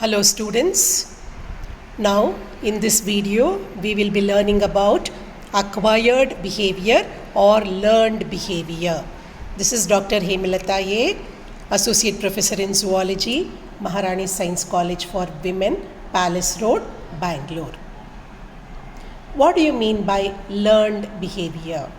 Hello students. Now in this video we will be learning about acquired behavior or learned behavior. This is Dr. Hemalata A, Associate Professor in Zoology, Maharani Science College for Women, Palace Road, Bangalore. What do you mean by learned behavior?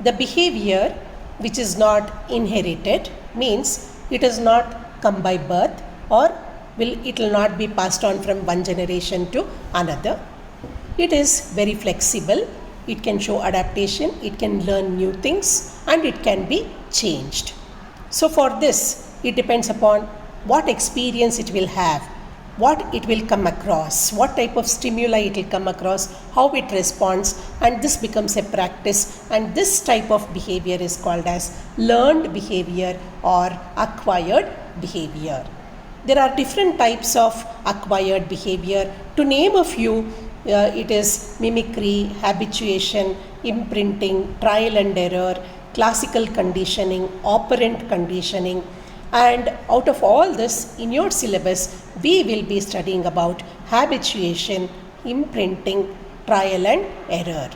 The behavior which is not inherited means it has not come by birth or it will not be passed on from one generation to another. It is very flexible. It can show adaptation, it can learn new things, and it can be changed. So for this, it depends upon what experience it will have, what it will come across, what type of stimuli it will come across, how it responds, and this becomes a practice, and this type of behavior is called as learned behavior or acquired behavior. There are different types of acquired behavior. To name a few, it is mimicry, habituation, imprinting, trial and error, classical conditioning, operant conditioning. And out of all this, in your syllabus, we will be studying about habituation, imprinting, trial and error.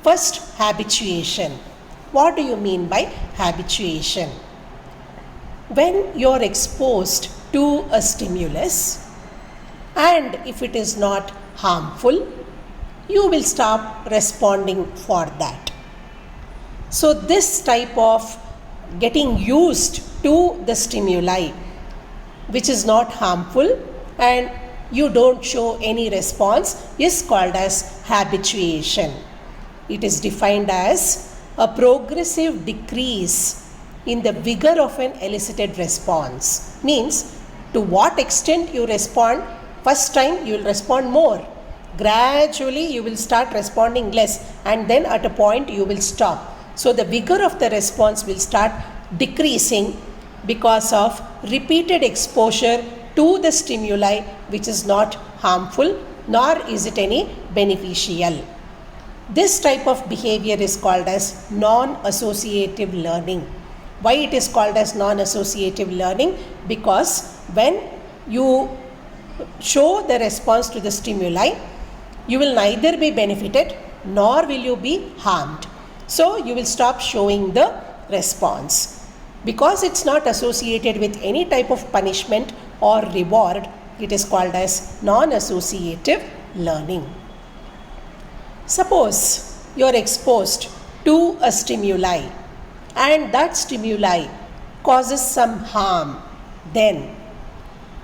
First, habituation. What do you mean by habituation? When you are exposed to a stimulus and if it is not harmful, you will start responding for that. So this type of getting used to the stimuli which is not harmful and you don't show any response is called as habituation. It is defined as a progressive decrease in the vigor of an elicited response. Means to what extent you respond, first time you will respond more. Gradually you will start responding less and then at a point you will stop. So the vigor of the response will start decreasing because of repeated exposure to the stimuli which is not harmful nor is it any beneficial. This type of behavior is called as non-associative learning. Why it is called as non-associative learning? Because when you show the response to the stimuli, you will neither be benefited nor will you be harmed. So you will stop showing the response. Because it's not associated with any type of punishment or reward, it is called as non-associative learning. Suppose you are exposed to a stimuli and that stimuli causes some harm, then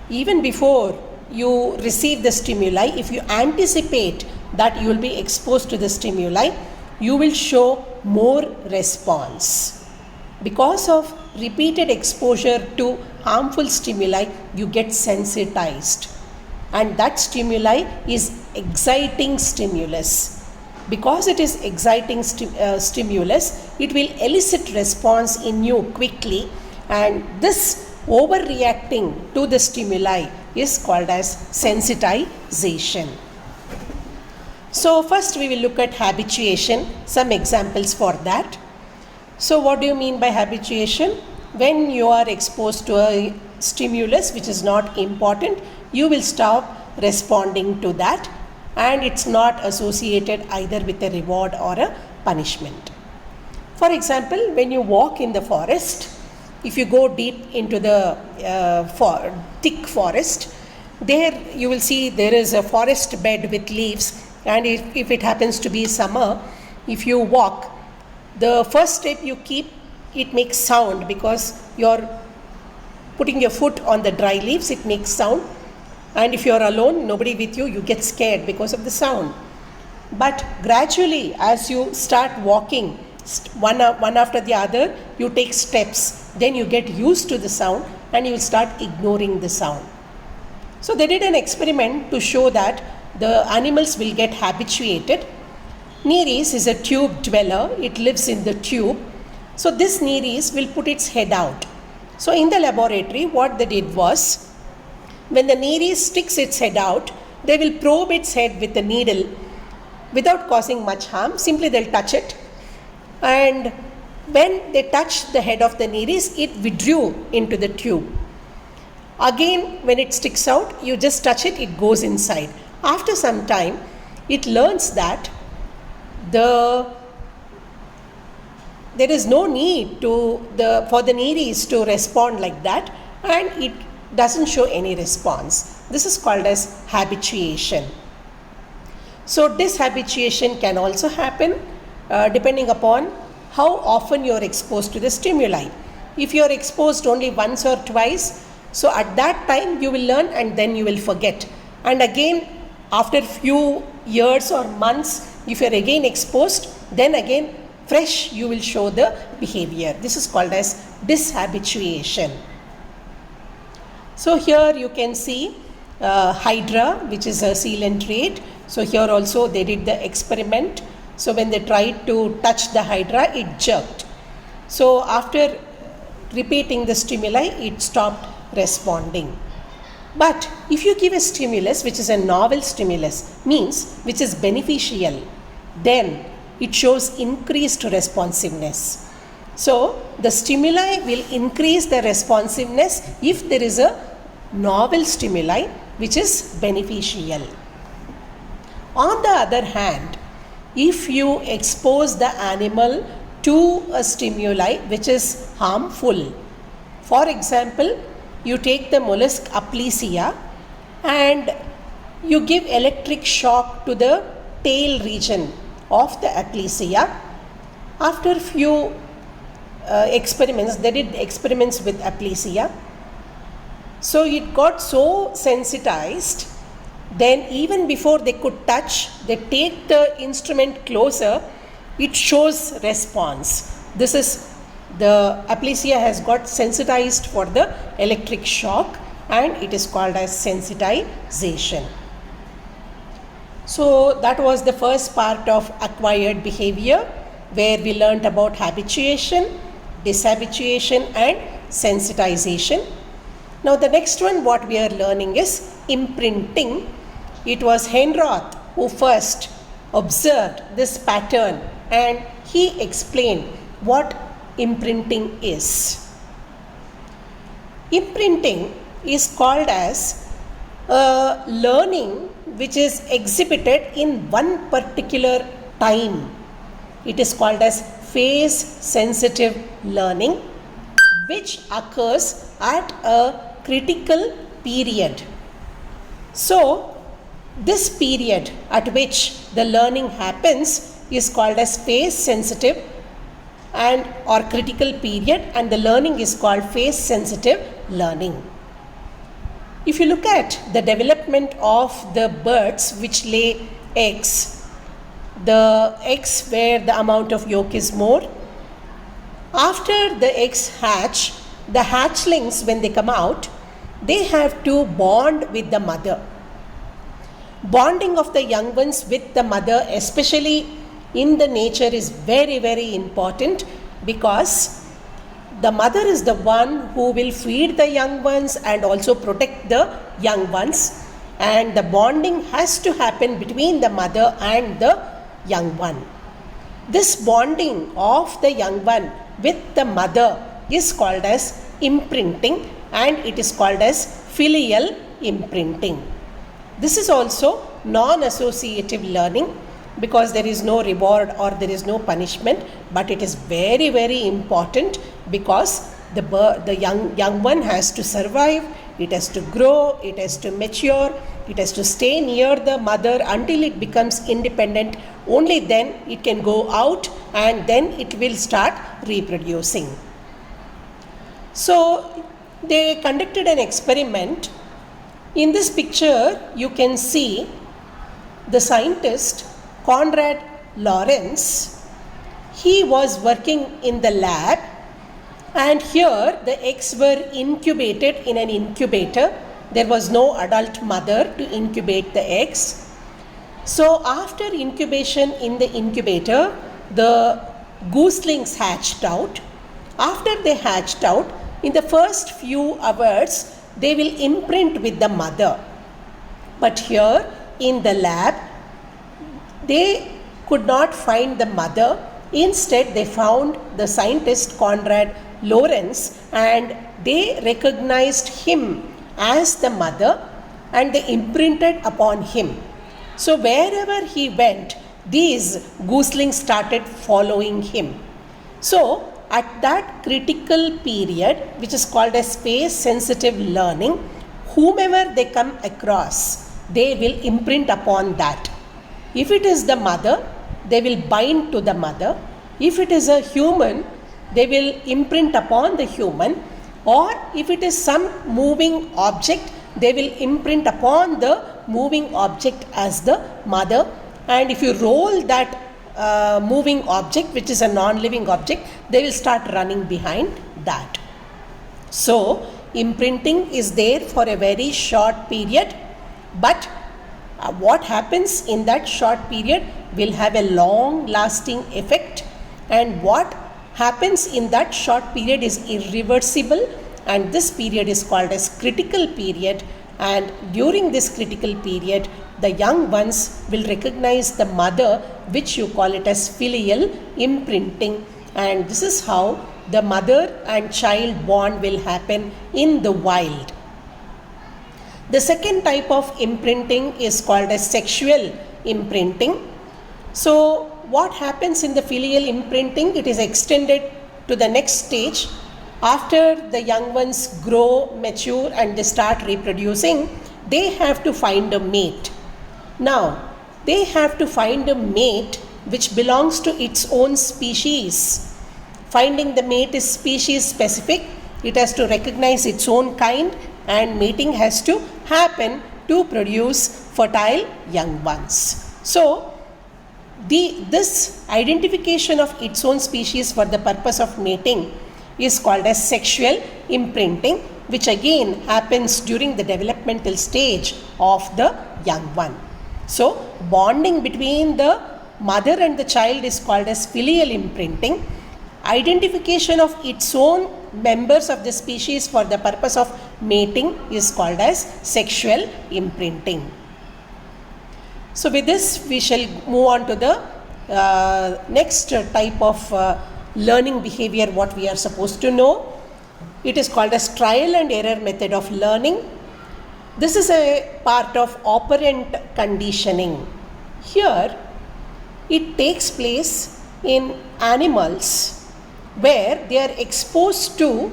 even before you receive the stimuli, if you anticipate that you will be exposed to the stimuli, you will show more response. Because of repeated exposure to harmful stimuli, you get sensitized, and that stimuli is exciting stimulus. Because it is exciting stimulus, it will elicit response in you quickly, and this overreacting to the stimuli is called as sensitization. So first we will look at habituation, some examples for that. So what do you mean by habituation? When you are exposed to a stimulus which is not important, you will stop responding to that, and it's not associated either with a reward or a punishment. For example, when you walk in the forest, if you go deep into the thick forest, there you will see there is a forest bed with leaves, and if it happens to be summer, if you walk, the first step you keep, it makes sound because you're putting your foot on the dry leaves, it makes sound. And if you're alone, nobody with you, you get scared because of the sound. But gradually, as you start walking, one after the other, you take steps. Then you get used to the sound and you will start ignoring the sound. So they did an experiment to show that the animals will get habituated. Nereis is a tube dweller. It lives in the tube. So this Nereis will put its head out. So in the laboratory, what they did was, when the Nereis sticks its head out, they will probe its head with a needle without causing much harm. Simply they'll touch it, and when they touched the head of the Nereis, it withdrew into the tube. Again, when it sticks out, you just touch it, it goes inside. After some time, it learns that there is no need for the nereis to respond like that, and it doesn't show any response. This is called as habituation. So dishabituation can also happen depending upon how often you are exposed to the stimuli. If you are exposed only once or twice, so at that time you will learn and then you will forget. And again, after few years or months, if you are again exposed, then again fresh you will show the behavior. This is called as dishabituation. So here you can see hydra, which is a coelenterate. So here also they did the experiment. So when they tried to touch the hydra, it jerked. So after repeating the stimuli, it stopped responding. But if you give a stimulus which is a novel stimulus, means which is beneficial, then it shows increased responsiveness. So the stimuli will increase the responsiveness if there is a novel stimuli which is beneficial. On the other hand, if you expose the animal to a stimuli which is harmful, for example, you take the mollusk Aplysia and you give electric shock to the tail region of the Aplysia. After few experiments, they did experiments with Aplysia. So it got so sensitized, then even before they could touch, they take the instrument closer, it shows response. This is the Aplysia has got sensitized for the electric shock, and it is called as sensitization. So that was the first part of acquired behavior, where we learnt about habituation, dishabituation and sensitization. Now the next one what we are learning is imprinting. It was Henroth who first observed this pattern and he explained what imprinting is. Imprinting is called as learning which is exhibited in one particular time. It is called as phase sensitive learning, which occurs at a critical period. So this period at which the learning happens is called as phase sensitive and or critical period, and the learning is called phase sensitive learning. If you look at the development of the birds which lay eggs, the eggs where the amount of yolk is more, after the eggs hatch, the hatchlings when they come out, they have to bond with the mother. Bonding of the young ones with the mother, especially in the nature, is very, very important, because the mother is the one who will feed the young ones and also protect the young ones, and the bonding has to happen between the mother and the young one. This bonding of the young one with the mother is called as imprinting, and it is called as filial imprinting. This is also non-associative learning, because there is no reward or there is no punishment, but it is very, very important, because the young one has to survive, it has to grow, it has to mature, it has to stay near the mother until it becomes independent. Only then it can go out and then it will start reproducing. So they conducted an experiment. In this picture you can see the scientist Konrad Lorenz. He was working in the lab, and here the eggs were incubated in an incubator. There was no adult mother to incubate the eggs. So after incubation in the incubator, the gooselings hatched out. After they hatched out, in the first few hours, they will imprint with the mother. But here in the lab, they could not find the mother. Instead, they found the scientist Konrad Lorenz, and they recognized him as the mother and they imprinted upon him. So wherever he went, these gooselings started following him. So at that critical period, which is called as space sensitive learning, whomever they come across, they will imprint upon that. If it is the mother, they will bind to the mother. If it is a human, they will imprint upon the human. Or if it is some moving object, they will imprint upon the moving object as the mother. And if you roll that moving object, which is a non-living object, they will start running behind that. So imprinting is there for a very short period, but what happens in that short period will have a long lasting effect, and what happens in that short period is irreversible, and this period is called as critical period. And during this critical period, the young ones will recognize the mother, which you call it as filial imprinting, and this is how the mother and child bond will happen in the wild. The second type of imprinting is called as sexual imprinting. So what happens in the filial imprinting? It is extended to the next stage. After the young ones grow, mature, and they start reproducing, they have to find a mate. Now, they have to find a mate which belongs to its own species. Finding the mate is species specific. It has to recognize its own kind, and mating has to happen to produce fertile young ones. So, this identification of its own species for the purpose of mating is called as sexual imprinting, which again happens during the developmental stage of the young one. So, bonding between the mother and the child is called as filial imprinting. Identification of its own members of the species for the purpose of mating is called as sexual imprinting. So with this, we shall move on to the next type of learning behavior, what we are supposed to know. It is called as trial and error method of learning. This is a part of operant conditioning. Here, it takes place in animals where they are exposed to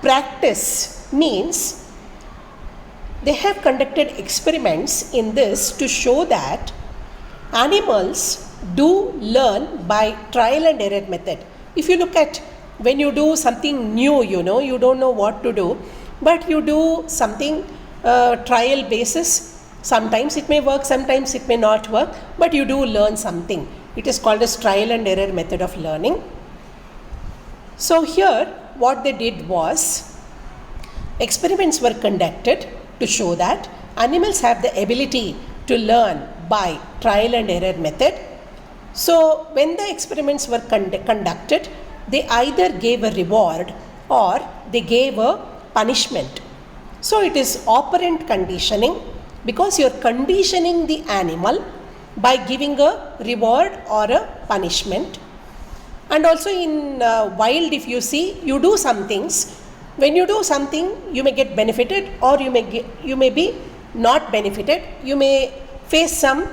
practice, means they have conducted experiments in this to show that animals do learn by trial and error method. If you look at when you do something new, you don't know what to do, but you do something trial basis. Sometimes it may work, sometimes it may not work, but you do learn something. It is called as trial and error method of learning. So here what they did was, experiments were conducted to show that animals have the ability to learn by trial and error method. So when the experiments were conducted, they either gave a reward or they gave a punishment. So it is operant conditioning, because you are conditioning the animal by giving a reward or a punishment. And also in wild, if you see, you do some things. When you do something, you may get benefited, or you may be not benefited. You may face some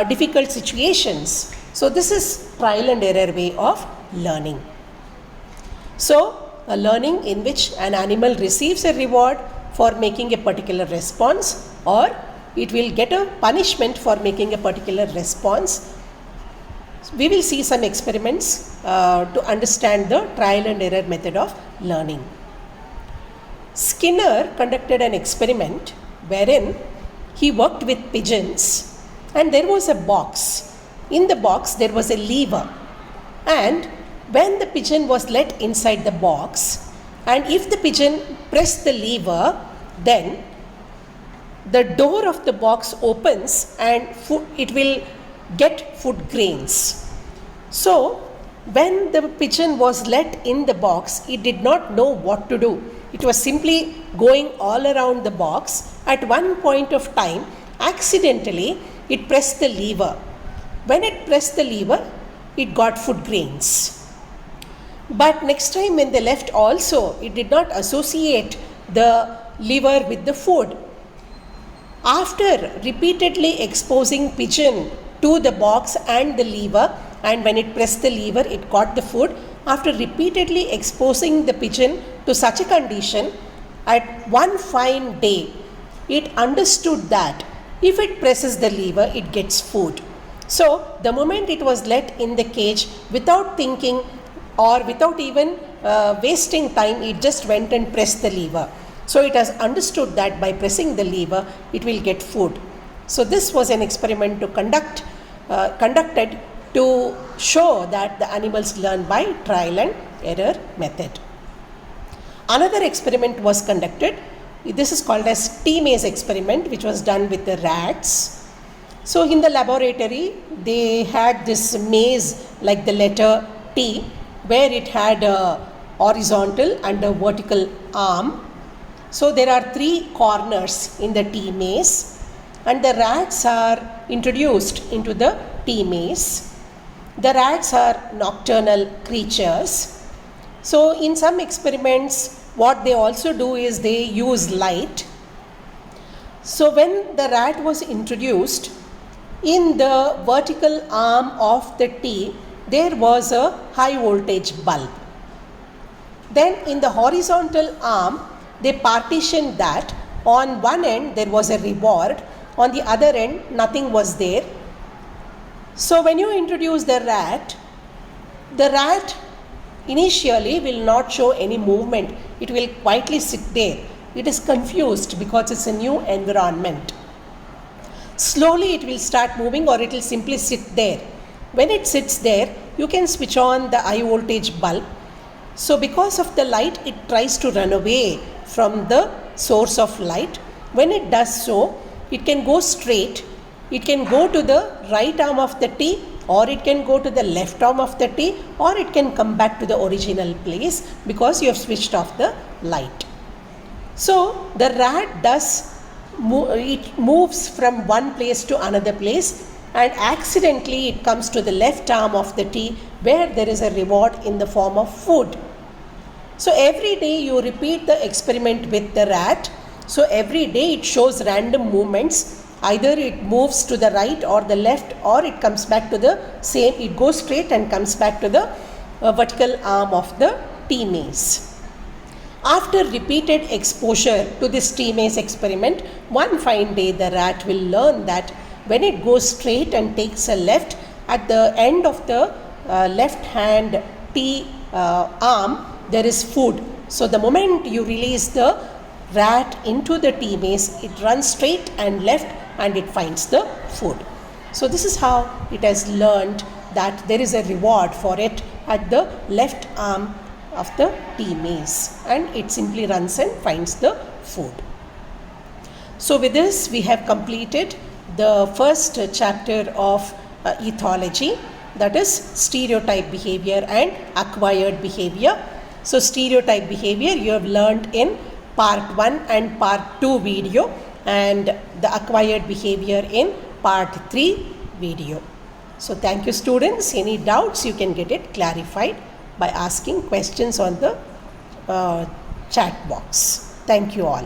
difficult situations. So this is trial and error way of learning. So a learning in which an animal receives a reward for making a particular response, or it will get a punishment for making a particular response. We will see some experiments to understand the trial and error method of learning. Skinner conducted an experiment wherein he worked with pigeons, and there was a box. In the box there was a lever, and when the pigeon was let inside the box, and if the pigeon pressed the lever, then the door of the box opens and it will get food grains. So when the pigeon was let in the box, it did not know what to do. It was simply going all around the box. At one point of time, accidentally, it pressed the lever. When it pressed the lever, it got food grains. But next time when they left also, it did not associate the lever with the food. After repeatedly exposing pigeon to the box and the lever, and when it pressed the lever, it got the food. After repeatedly exposing the pigeon to such a condition, at one fine day, it understood that if it presses the lever, it gets food. So, the moment it was let in the cage without thinking or without even wasting time, it just went and pressed the lever. So, it has understood that by pressing the lever, it will get food. So, this was an experiment to conducted to show that the animals learn by trial and error method. Another experiment was conducted. This is called as T-maze experiment, which was done with the rats. So in the laboratory, they had this maze like the letter T, where it had a horizontal and a vertical arm. So there are 3 corners in the T-maze, and the rats are introduced into the T-maze. The rats are nocturnal creatures. So in some experiments, what they also do is they use light. So when the rat was introduced, in the vertical arm of the T, there was a high voltage bulb. Then in the horizontal arm, they partitioned that. On one end there was a reward, on the other end nothing was there. So when you introduce the rat initially will not show any movement. It will quietly sit there. It is confused because it's a new environment. Slowly it will start moving, or it will simply sit there. When it sits there, you can switch on the high voltage bulb. So because of the light, it tries to run away from the source of light. When it does so, it can go straight. It can go to the right arm of the T, or it can go to the left arm of the T, or it can come back to the original place because you have switched off the light. So the rat moves from one place to another place, and accidentally it comes to the left arm of the T, where there is a reward in the form of food. So every day you repeat the experiment with the rat. So every day it shows random movements. Either it moves to the right or the left, or it comes back to the same, it goes straight and comes back to the vertical arm of the T-maze. After repeated exposure to this T-maze experiment, one fine day the rat will learn that when it goes straight and takes a left, at the end of the left hand T arm, there is food. So the moment you release the rat into the T-maze, it runs straight and left and it finds the food. So this is how it has learned that there is a reward for it at the left arm of the T-maze, and it simply runs and finds the food. So with this, we have completed the first chapter of ethology, that is stereotype behavior and acquired behavior. So stereotype behavior you have learned in part 1 and part 2 video, and the acquired behavior in part 3 video. So thank you students. Any doubts you can get it clarified by asking questions on the chat box. Thank you all.